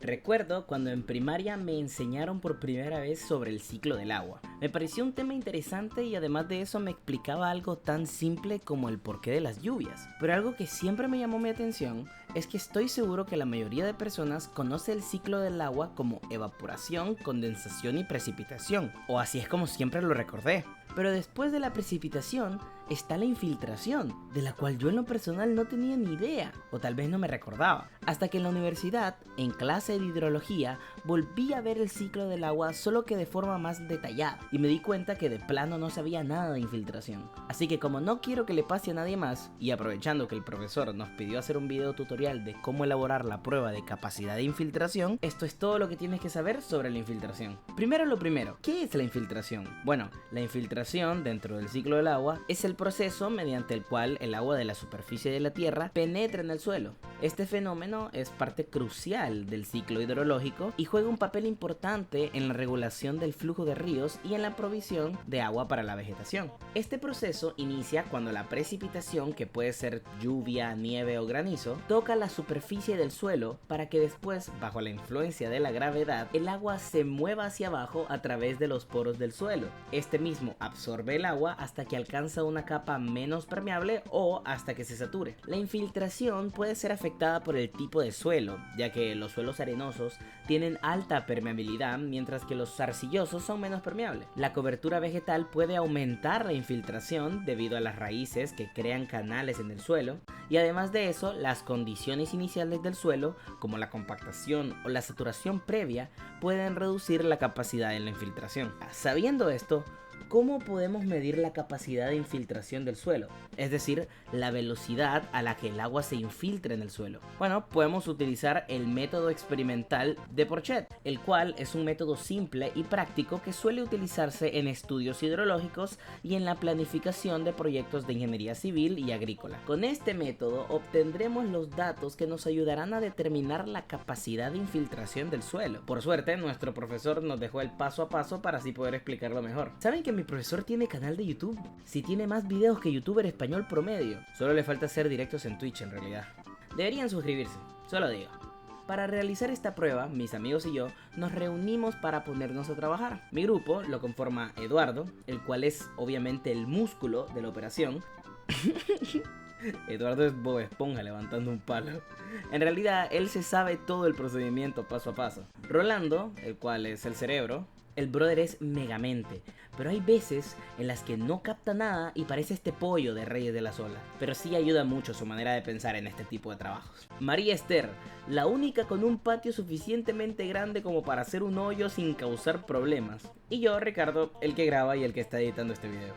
Recuerdo cuando en primaria me enseñaron por primera vez sobre el ciclo del agua. Me pareció un tema interesante y además de eso me explicaba algo tan simple como el porqué de las lluvias. Pero algo que siempre me llamó mi atención es que estoy seguro que la mayoría de personas conoce el ciclo del agua como evaporación, condensación y precipitación, o así es como siempre lo recordé. Pero después de la precipitación está la infiltración, de la cual yo en lo personal no tenía ni idea, o tal vez no me recordaba, hasta que en la universidad, en clase de hidrología, volví a ver el ciclo del agua solo que de forma más detallada, y me di cuenta que de plano no sabía nada de infiltración. Así que como no quiero que le pase a nadie más, y aprovechando que el profesor nos pidió hacer un video tutorial de cómo elaborar la prueba de capacidad de infiltración, esto es todo lo que tienes que saber sobre la infiltración. Primero lo primero, ¿qué es la infiltración? Bueno, la infiltración dentro del ciclo del agua es el proceso mediante el cual el agua de la superficie de la tierra penetra en el suelo. Este fenómeno es parte crucial del ciclo hidrológico y juega un papel importante en la regulación del flujo de ríos y en la provisión de agua para la vegetación. Este proceso inicia cuando la precipitación, que puede ser lluvia, nieve o granizo, toca la superficie del suelo para que después, bajo la influencia de la gravedad, el agua se mueva hacia abajo a través de los poros del suelo. Este mismo absorbe el agua hasta que alcanza una capa menos permeable o hasta que se sature. La infiltración puede ser afectada por el tipo de suelo, ya que los suelos arenosos tienen alta permeabilidad mientras que los arcillosos son menos permeables. La cobertura vegetal puede aumentar la infiltración debido a las raíces que crean canales en el suelo, y además de eso, las condiciones iniciales del suelo, como la compactación o la saturación previa, pueden reducir la capacidad de la infiltración. Sabiendo esto, ¿cómo podemos medir la capacidad de infiltración del suelo? Es decir, la velocidad a la que el agua se infiltra en el suelo. Bueno, podemos utilizar el método experimental de Porchet, el cual es un método simple y práctico que suele utilizarse en estudios hidrológicos y en la planificación de proyectos de ingeniería civil y agrícola. Con este método obtendremos los datos que nos ayudarán a determinar la capacidad de infiltración del suelo. Por suerte, nuestro profesor nos dejó el paso a paso para así poder explicarlo mejor. ¿Saben que mi profesor tiene canal de YouTube? Sí, tiene más videos que youtuber español promedio. Solo le falta hacer directos en Twitch en realidad. Deberían suscribirse, solo digo. Para realizar esta prueba, mis amigos y yo nos reunimos para ponernos a trabajar. Mi grupo lo conforma Eduardo, el cual es obviamente el músculo de la operación. Eduardo es Bob Esponja levantando un palo. En realidad, él se sabe todo el procedimiento paso a paso. Rolando, el cual es el cerebro. El brother es megamente, pero hay veces en las que no capta nada y parece este pollo de Reyes de las Olas. Pero sí ayuda mucho su manera de pensar en este tipo de trabajos. María Esther, la única con un patio suficientemente grande como para hacer un hoyo sin causar problemas. Y yo, Ricardo, el que graba y el que está editando este video.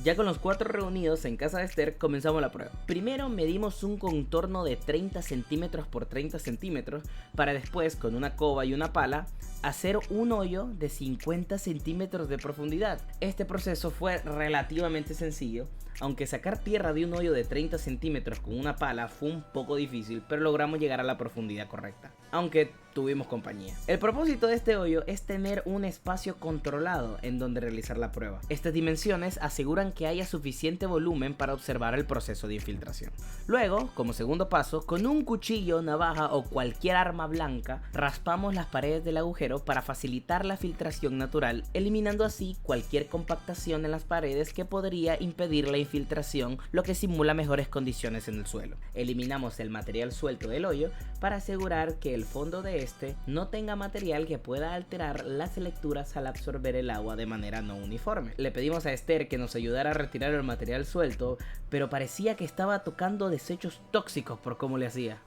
Ya con los 4 reunidos en casa de Esther, comenzamos la prueba. Primero medimos un contorno de 30 centímetros por 30 centímetros para después, con una coba y una pala, hacer un hoyo de 50 centímetros de profundidad. Este proceso fue relativamente sencillo, aunque sacar tierra de un hoyo de 30 centímetros con una pala fue un poco difícil, pero logramos llegar a la profundidad correcta, aunque tuvimos compañía. El propósito de este hoyo es tener un espacio controlado en donde realizar la prueba. Estas dimensiones aseguran que haya suficiente volumen para observar el proceso de infiltración. Luego, como segundo paso, con un cuchillo, navaja o cualquier arma blanca, raspamos las paredes del agujero para facilitar la filtración natural, eliminando así cualquier compactación en las paredes que podría impedir la infiltración, lo que simula mejores condiciones en el suelo. Eliminamos el material suelto del hoyo para asegurar que el fondo de este no tenga material que pueda alterar las lecturas al absorber el agua de manera no uniforme. Le pedimos a Esther que nos ayudara a retirar el material suelto, pero parecía que estaba tocando desechos tóxicos por cómo le hacía.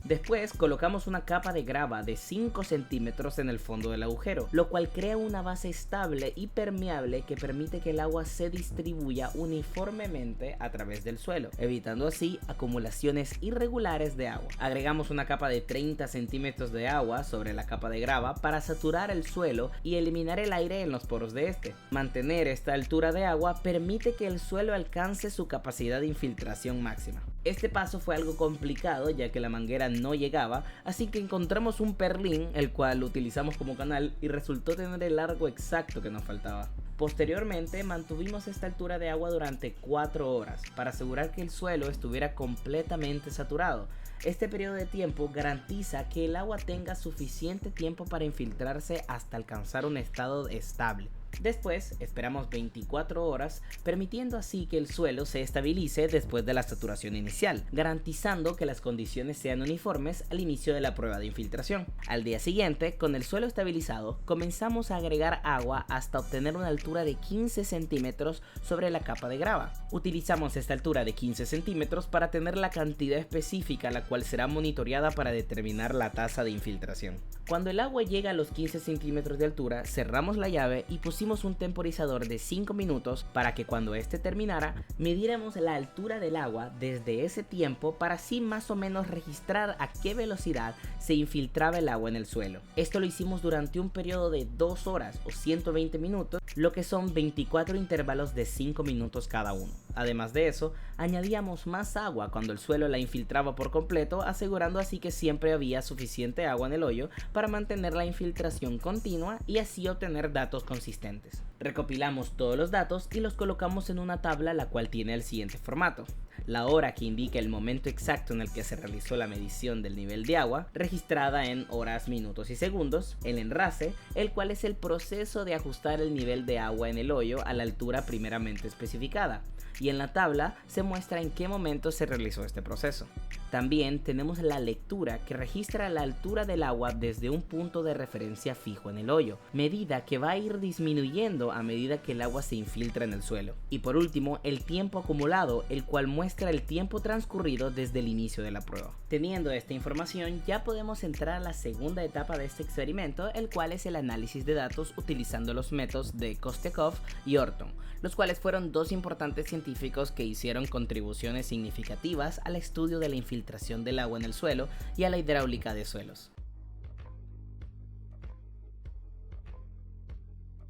Después colocamos una capa de grava de 5 centímetros en el fondo del agujero, lo cual crea una base estable y permeable que permite que el agua se distribuya uniformemente a través del suelo, evitando así acumulaciones irregulares de agua. Agregamos una capa de 30 centímetros de agua sobre la capa de grava para saturar el suelo y eliminar el aire en los poros de este. Mantener esta altura de agua permite que el suelo alcance su capacidad de infiltración máxima. Este paso fue algo complicado ya que la manguera no llegaba, así que encontramos un perlín el cual utilizamos como canal y resultó tener el largo exacto que nos faltaba. Posteriormente mantuvimos esta altura de agua durante 4 horas para asegurar que el suelo estuviera completamente saturado. Este periodo de tiempo garantiza que el agua tenga suficiente tiempo para infiltrarse hasta alcanzar un estado estable. Después esperamos 24 horas, permitiendo así que el suelo se estabilice después de la saturación inicial, garantizando que las condiciones sean uniformes al inicio de la prueba de infiltración. Al día siguiente, con el suelo estabilizado, comenzamos a agregar agua hasta obtener una altura de 15 centímetros sobre la capa de grava. Utilizamos esta altura de 15 centímetros para tener la cantidad específica la cual será monitoreada para determinar la tasa de infiltración. Cuando el agua llega a los 15 centímetros de altura, cerramos la llave y pusimos un temporizador de 5 minutos para que cuando este terminara, midiéramos la altura del agua desde ese tiempo para así más o menos registrar a qué velocidad se infiltraba el agua en el suelo. Esto lo hicimos durante un periodo de 2 horas o 120 minutos, lo que son 24 intervalos de 5 minutos cada uno. Además de eso, añadíamos más agua cuando el suelo la infiltraba por completo, asegurando así que siempre había suficiente agua en el hoyo para mantener la infiltración continua y así obtener datos consistentes. Recopilamos todos los datos y los colocamos en una tabla la cual tiene el siguiente formato: la hora que indica el momento exacto en el que se realizó la medición del nivel de agua, registrada en horas, minutos y segundos; el enrase, el cual es el proceso de ajustar el nivel de agua en el hoyo a la altura primeramente especificada, y en la tabla se muestra en qué momento se realizó este proceso. También tenemos la lectura, que registra la altura del agua desde un punto de referencia fijo en el hoyo, medida que va a ir disminuyendo a medida que el agua se infiltra en el suelo. Y por último, el tiempo acumulado, el cual muestra el tiempo transcurrido desde el inicio de la prueba. Teniendo esta información, ya podemos entrar a la segunda etapa de este experimento, el cual es el análisis de datos utilizando los métodos de Kostiakov y Orton, los cuales fueron dos importantes científicos que hicieron contribuciones significativas al estudio de la infiltración del agua en el suelo y a la hidráulica de suelos.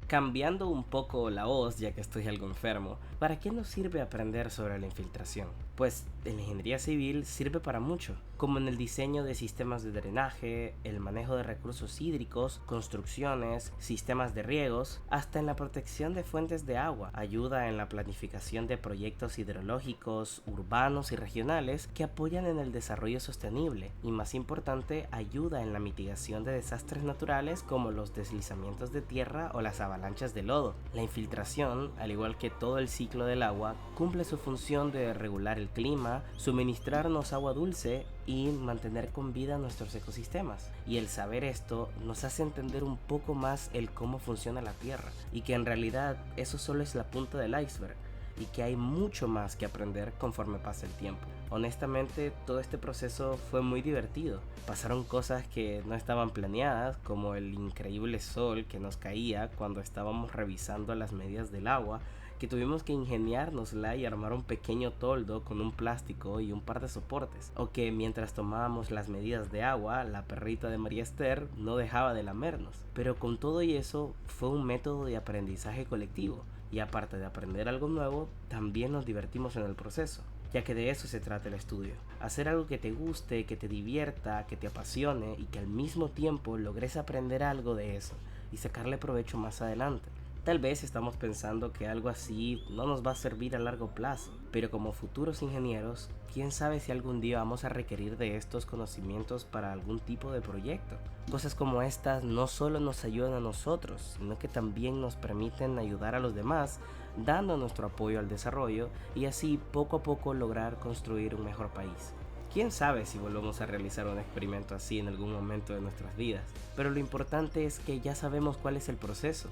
Cambiando un poco la voz, ya que estoy algo enfermo, ¿para qué nos sirve aprender sobre la infiltración? Pues en la ingeniería civil sirve para mucho, como en el diseño de sistemas de drenaje, el manejo de recursos hídricos, construcciones, sistemas de riegos, hasta en la protección de fuentes de agua. Ayuda en la planificación de proyectos hidrológicos, urbanos y regionales que apoyan en el desarrollo sostenible, y más importante, ayuda en la mitigación de desastres naturales como los deslizamientos de tierra o las avalanchas de lodo. La infiltración, al igual que todo el ciclo del agua, cumple su función de regular el clima, suministrarnos agua dulce y mantener con vida nuestros ecosistemas. Y el saber esto nos hace entender un poco más el cómo funciona la Tierra, y que en realidad eso solo es la punta del iceberg, y que hay mucho más que aprender conforme pasa el tiempo. Honestamente, todo este proceso fue muy divertido. Pasaron cosas que no estaban planeadas, como el increíble sol que nos caía cuando estábamos revisando las medidas del agua, que tuvimos que ingeniárnosla y armar un pequeño toldo con un plástico y un par de soportes, o que mientras tomábamos las medidas de agua, la perrita de María Esther no dejaba de lamernos. Pero con todo y eso, fue un método de aprendizaje colectivo, y aparte de aprender algo nuevo, también nos divertimos en el proceso, ya que de eso se trata el estudio: hacer algo que te guste, que te divierta, que te apasione, y que al mismo tiempo logres aprender algo de eso y sacarle provecho más adelante. Tal vez estamos pensando que algo así no nos va a servir a largo plazo, pero como futuros ingenieros, quién sabe si algún día vamos a requerir de estos conocimientos para algún tipo de proyecto. Cosas como estas no solo nos ayudan a nosotros, sino que también nos permiten ayudar a los demás, dando nuestro apoyo al desarrollo, y así poco a poco lograr construir un mejor país. Quién sabe si volvemos a realizar un experimento así en algún momento de nuestras vidas, pero lo importante es que ya sabemos cuál es el proceso.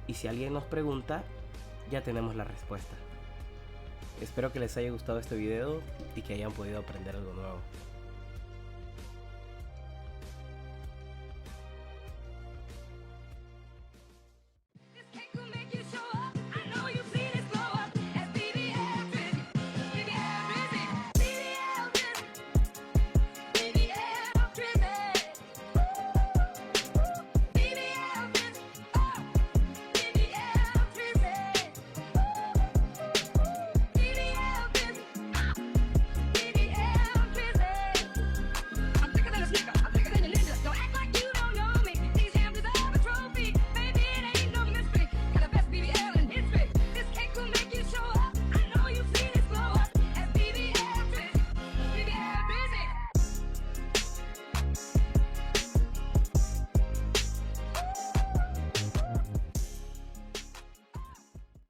Y si alguien nos pregunta, ya tenemos la respuesta. Espero que les haya gustado este video y que hayan podido aprender algo nuevo.